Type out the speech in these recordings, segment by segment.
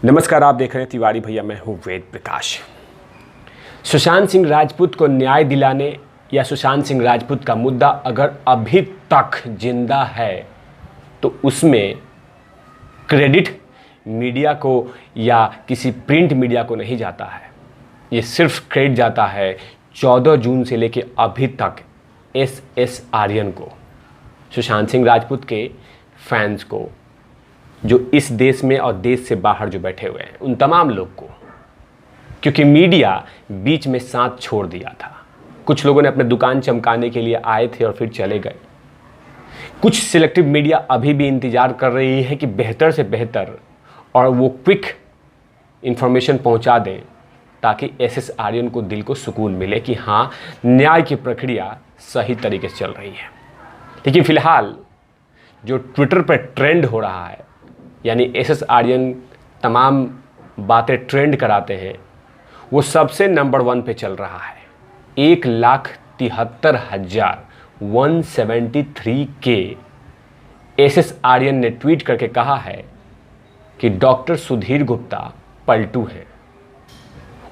नमस्कार, आप देख रहे हैं तिवारी भैया। मैं हूं वेद प्रकाश। सुशांत सिंह राजपूत को न्याय दिलाने या सुशांत सिंह राजपूत का मुद्दा अगर अभी तक जिंदा है तो उसमें क्रेडिट मीडिया को या किसी प्रिंट मीडिया को नहीं जाता है। ये सिर्फ क्रेडिट जाता है 14 जून से लेके अभी तक एस आर्यन को, सुशांत सिंह राजपूत के फैंस को, जो इस देश में और देश से बाहर जो बैठे हुए हैं, उन तमाम लोग को। क्योंकि मीडिया बीच में साथ छोड़ दिया था। कुछ लोगों ने अपने दुकान चमकाने के लिए आए थे और फिर चले गए। कुछ सिलेक्टिव मीडिया अभी भी इंतज़ार कर रही है कि बेहतर से बेहतर और वो क्विक इंफॉर्मेशन पहुंचा दें ताकि एस आर्यन को दिल को सुकून मिले कि हाँ, न्याय की प्रक्रिया सही तरीके से चल रही है। लेकिन फ़िलहाल जो ट्विटर पर ट्रेंड हो रहा है, यानी एस आर्यन तमाम बातें ट्रेंड कराते हैं, वो सबसे नंबर 1 पे चल रहा है। 1,73,173 के एस आर्यन ने ट्वीट करके कहा है कि डॉक्टर सुधीर गुप्ता पलटू हैं।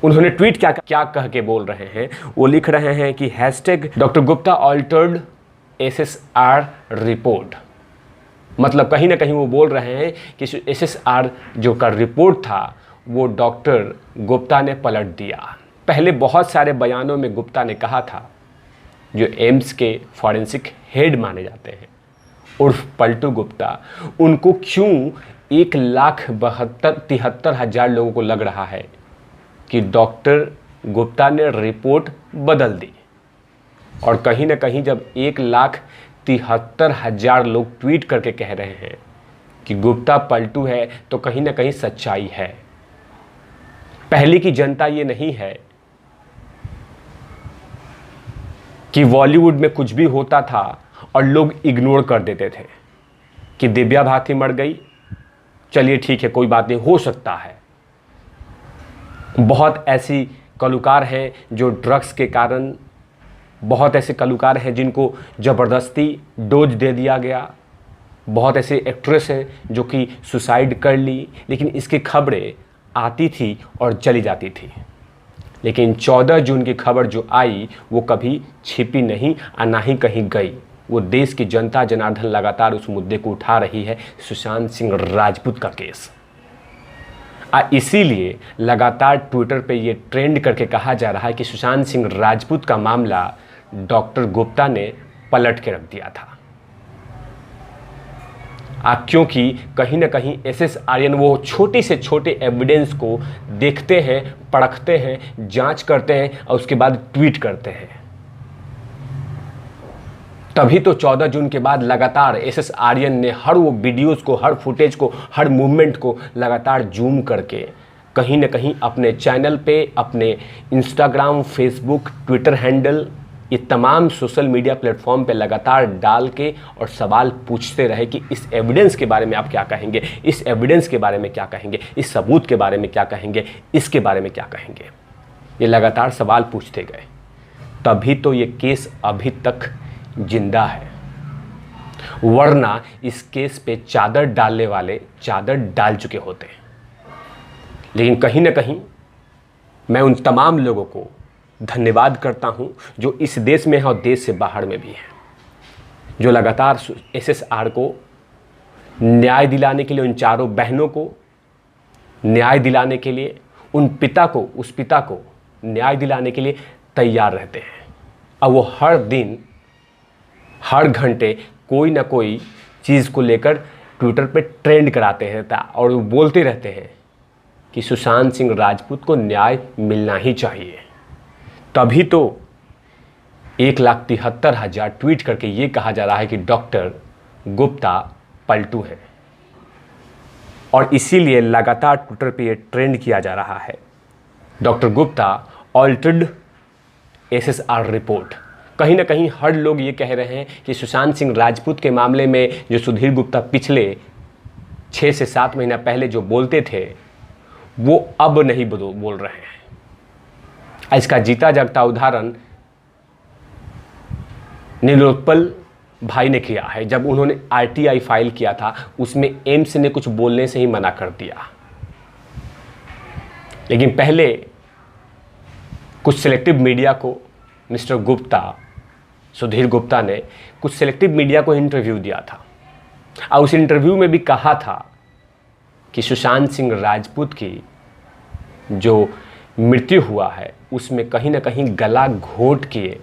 उन्होंने ट्वीट क्या कह के बोल रहे हैं, वो लिख रहे हैं कि #doctor Gupta altered SSR report. मतलब कहीं ना कहीं वो बोल रहे हैं कि SSR जो का रिपोर्ट था वो डॉक्टर गुप्ता ने पलट दिया। पहले बहुत सारे बयानों में गुप्ता ने कहा था, जो एम्स के फॉरेंसिक हेड माने जाते हैं उर्फ पलटू गुप्ता, उनको क्यों 1,73,000 लोगों को लग रहा है कि डॉक्टर गुप्ता ने रिपोर्ट बदल दी। और कहीं ना कहीं जब 1,73,000 लोग ट्वीट करके कह रहे हैं कि गुप्ता पलटू है, तो कहीं ना कहीं सच्चाई है। पहले की जनता ये नहीं है कि बॉलीवुड में कुछ भी होता था और लोग इग्नोर कर देते थे कि दिव्या भारती मर गई, चलिए ठीक है, कोई बात नहीं, हो सकता है। बहुत ऐसी कलाकार हैं जो ड्रग्स के कारण, बहुत ऐसे कलाकार हैं जिनको ज़बरदस्ती डोज दे दिया गया, बहुत ऐसे एक्ट्रेस हैं जो कि सुसाइड कर ली, लेकिन इसकी खबरें आती थी और चली जाती थी। लेकिन 14 जून की खबर जो आई वो कभी छिपी नहीं और ना ही कहीं गई। वो देश की जनता जनार्दन लगातार उस मुद्दे को उठा रही है, सुशांत सिंह राजपूत का केस। इसीलिए लगातार ट्विटर पे ये ट्रेंड करके कहा जा रहा है कि सुशांत सिंह राजपूत का मामला डॉक्टर गुप्ता ने पलट के रख दिया था। क्योंकि कहीं ना कहीं एस आर्यन वो छोटे से छोटे एविडेंस को देखते हैं, परखते हैं, जांच करते हैं और उसके बाद ट्वीट करते हैं। तभी तो 14 जून के बाद लगातार एस आर्यन ने हर वो वीडियोस को, हर फुटेज को, हर मूवमेंट को लगातार जूम करके कहीं ना कहीं अपने चैनल पे, अपने इंस्टाग्राम, फेसबुक, ट्विटर हैंडल, ये तमाम सोशल मीडिया प्लेटफॉर्म पे लगातार डाल के और सवाल पूछते रहे कि इस एविडेंस के बारे में आप क्या कहेंगे, इस एविडेंस के बारे में क्या कहेंगे, इस सबूत के बारे में क्या कहेंगे, इसके बारे में क्या कहेंगे। ये लगातार सवाल पूछते गए, तभी तो ये केस अभी तक जिंदा है। वरना इस केस पे चादर डालने वाले चादर डाल चुके होते हैं। लेकिन कहीं ना कहीं मैं उन तमाम लोगों को धन्यवाद करता हूं जो इस देश में है और देश से बाहर में भी हैं, जो लगातार SSR को न्याय दिलाने के लिए, उन चारों बहनों को न्याय दिलाने के लिए, उन पिता को, उस पिता को न्याय दिलाने के लिए तैयार रहते हैं। अब वो हर दिन, हर घंटे कोई ना कोई चीज़ को लेकर ट्विटर पे ट्रेंड कराते हैं और वो बोलते रहते हैं कि सुशांत सिंह राजपूत को न्याय मिलना ही चाहिए। तभी तो 1,73,000 ट्वीट करके ये कहा जा रहा है कि डॉक्टर गुप्ता पलटू हैं। और इसीलिए लगातार ट्विटर पे ये ट्रेंड किया जा रहा है, doctor Gupta altered SSR report. कहीं ना कहीं हर लोग ये कह रहे हैं कि सुशांत सिंह राजपूत के मामले में जो सुधीर गुप्ता पिछले 6 से 7 महीना पहले जो बोलते थे वो अब नहीं बोल रहे हैं। इसका जीता जागता उदाहरण नीलोत्पल भाई ने किया है। जब उन्होंने RTI फाइल किया था, उसमें एम्स ने कुछ बोलने से ही मना कर दिया। लेकिन पहले कुछ सिलेक्टिव मीडिया को मिस्टर गुप्ता, सुधीर गुप्ता ने कुछ सिलेक्टिव मीडिया को इंटरव्यू दिया था और उस इंटरव्यू में भी कहा था कि सुशांत सिंह राजपूत की जो मृत्यु हुआ है उसमें कहीं ना कहीं गला घोट के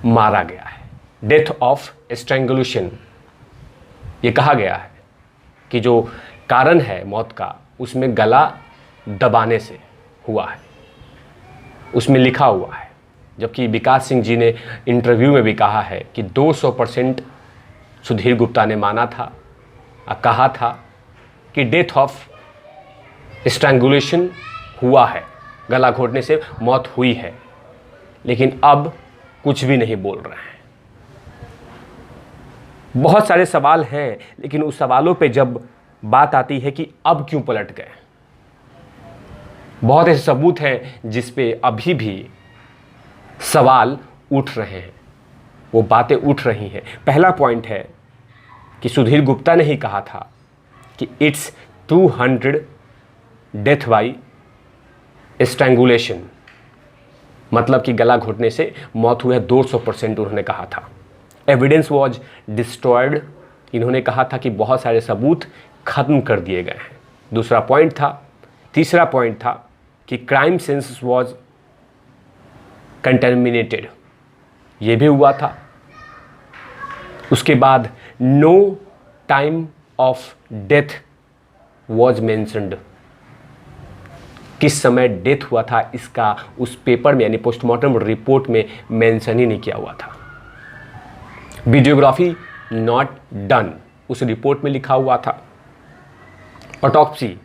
मारा गया है, डेथ ऑफ स्ट्रैंगुलेशन। ये कहा गया है कि जो कारण है मौत का उसमें गला दबाने से हुआ है, उसमें लिखा हुआ है। जबकि विकास सिंह जी ने इंटरव्यू में भी कहा है कि 200% सुधीर गुप्ता ने माना था, कहा था कि डेथ ऑफ स्ट्रैंगुलेशन हुआ है, गला घोटने से मौत हुई है, लेकिन अब कुछ भी नहीं बोल रहे हैं। बहुत सारे सवाल हैं, लेकिन उस सवालों पे जब बात आती है कि अब क्यों पलट गए, बहुत ऐसे सबूत हैं जिस पे अभी भी सवाल उठ रहे हैं, वो बातें उठ रही हैं। पहला पॉइंट है कि सुधीर गुप्ता ने ही कहा था कि इट्स 200 डेथ बाई स्ट्रैंगुलेशन, मतलब कि गला घोटने से मौत हुई है, 200% उन्होंने कहा था। एविडेंस वॉज डिस्ट्रॉयड, इन्होंने कहा था कि बहुत सारे सबूत खत्म कर दिए गए हैं। दूसरा पॉइंट था, तीसरा पॉइंट था कि क्राइम सेंस वॉज कंटेमिनेटेड, ये भी हुआ था। उसके बाद no time of death was mentioned, किस समय डेथ हुआ था इसका उस पेपर में यानी पोस्टमार्टम रिपोर्ट में मेंशन ही नहीं किया हुआ था। वीडियोग्राफी नॉट डन, उस रिपोर्ट में लिखा हुआ था। ऑटोप्सी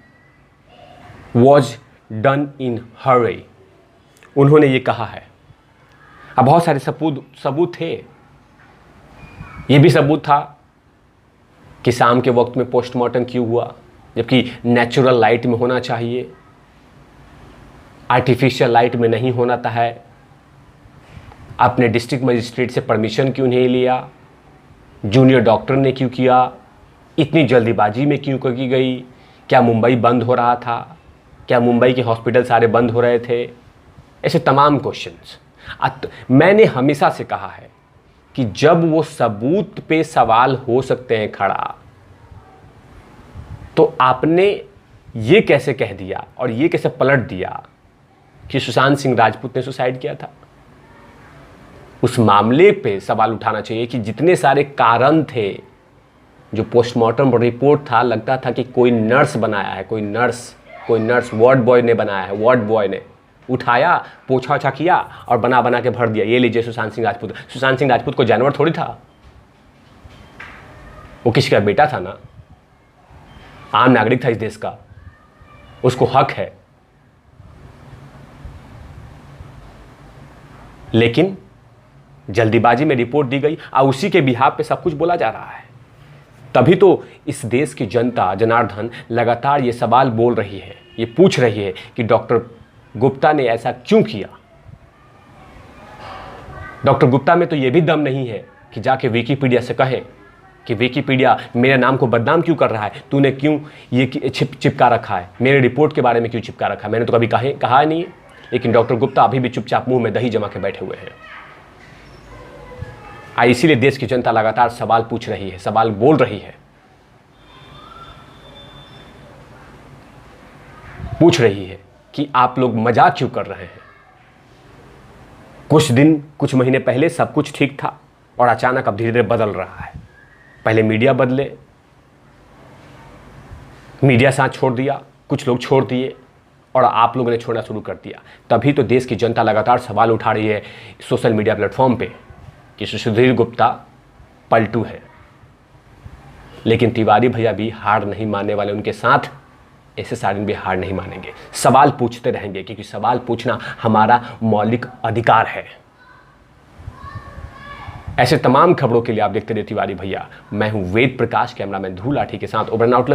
वॉज डन इन हरी, उन्होंने ये कहा है। अब बहुत सारे सबूत थे। ये भी सबूत था कि शाम के वक्त में पोस्टमार्टम क्यों हुआ, जबकि नेचुरल लाइट में होना चाहिए, आर्टिफिशियल लाइट में नहीं होना था है। आपने डिस्ट्रिक्ट मजिस्ट्रेट से परमिशन क्यों नहीं लिया, जूनियर डॉक्टर ने क्यों किया, इतनी जल्दीबाजी में क्यों की गई, क्या मुंबई बंद हो रहा था, क्या मुंबई के हॉस्पिटल सारे बंद हो रहे थे, ऐसे तमाम क्वेश्चंस। मैंने हमेशा से कहा है कि जब वो सबूत पे सवाल हो सकते हैं खड़ा, तो आपने ये कैसे कह दिया और ये कैसे पलट दिया कि सुशांत सिंह राजपूत ने सुसाइड किया था। उस मामले पे सवाल उठाना चाहिए कि जितने सारे कारण थे, जो पोस्टमार्टम रिपोर्ट था, लगता था कि कोई नर्स बनाया है, कोई नर्स वार्ड बॉय ने बनाया है, वार्ड बॉय ने उठाया, पोछा ओछा किया और बना के भर दिया, ये लीजिए सुशांत सिंह राजपूत। सुशांत सिंह राजपूत को जानवर थोड़ी था, वो किसी का बेटा था ना, आम नागरिक था इस देश का, उसको हक है। लेकिन जल्दीबाजी में रिपोर्ट दी गई और उसी के बिहाफ पे सब कुछ बोला जा रहा है। तभी तो इस देश की जनता जनार्दन लगातार ये सवाल बोल रही है, ये पूछ रही है कि डॉक्टर गुप्ता ने ऐसा क्यों किया। डॉक्टर गुप्ता में तो ये भी दम नहीं है कि जाके विकीपीडिया से कहें कि विकीपीडिया मेरे नाम को बदनाम क्यों कर रहा है, तूने क्यों ये चिपका रखा है, मेरे रिपोर्ट के बारे में क्यों चिपका रखा है, मैंने तो कभी कहा नहीं है। लेकिन डॉक्टर गुप्ता अभी भी चुपचाप मुंह में दही जमा के बैठे हुए हैं। इसीलिए देश की जनता लगातार सवाल पूछ रही है, सवाल बोल रही है, पूछ रही है कि आप लोग मजाक क्यों कर रहे हैं। कुछ महीने पहले सब कुछ ठीक था और अचानक अब धीरे धीरे बदल रहा है। पहले मीडिया बदले, मीडिया साथ छोड़ दिया, कुछ लोग छोड़ दिए और आप लोगों ने छोड़ना शुरू कर दिया। तभी तो देश की जनता लगातार सवाल उठा रही है सोशल मीडिया प्लेटफॉर्म पे कि सुधीर गुप्ता पलटू है। लेकिन तिवारी भैया भी हार नहीं मानने वाले, उनके साथ एसएस आर्यन भी हार नहीं मानेंगे, सवाल पूछते रहेंगे, क्योंकि सवाल पूछना हमारा मौलिक अधिकार है। ऐसे तमाम खबरों के लिए आप देखते रहिए तिवारी भैया। मैं हूं वेद प्रकाश, कैमरामैन ध्रुव लाठी के साथ। Over and out. Love you.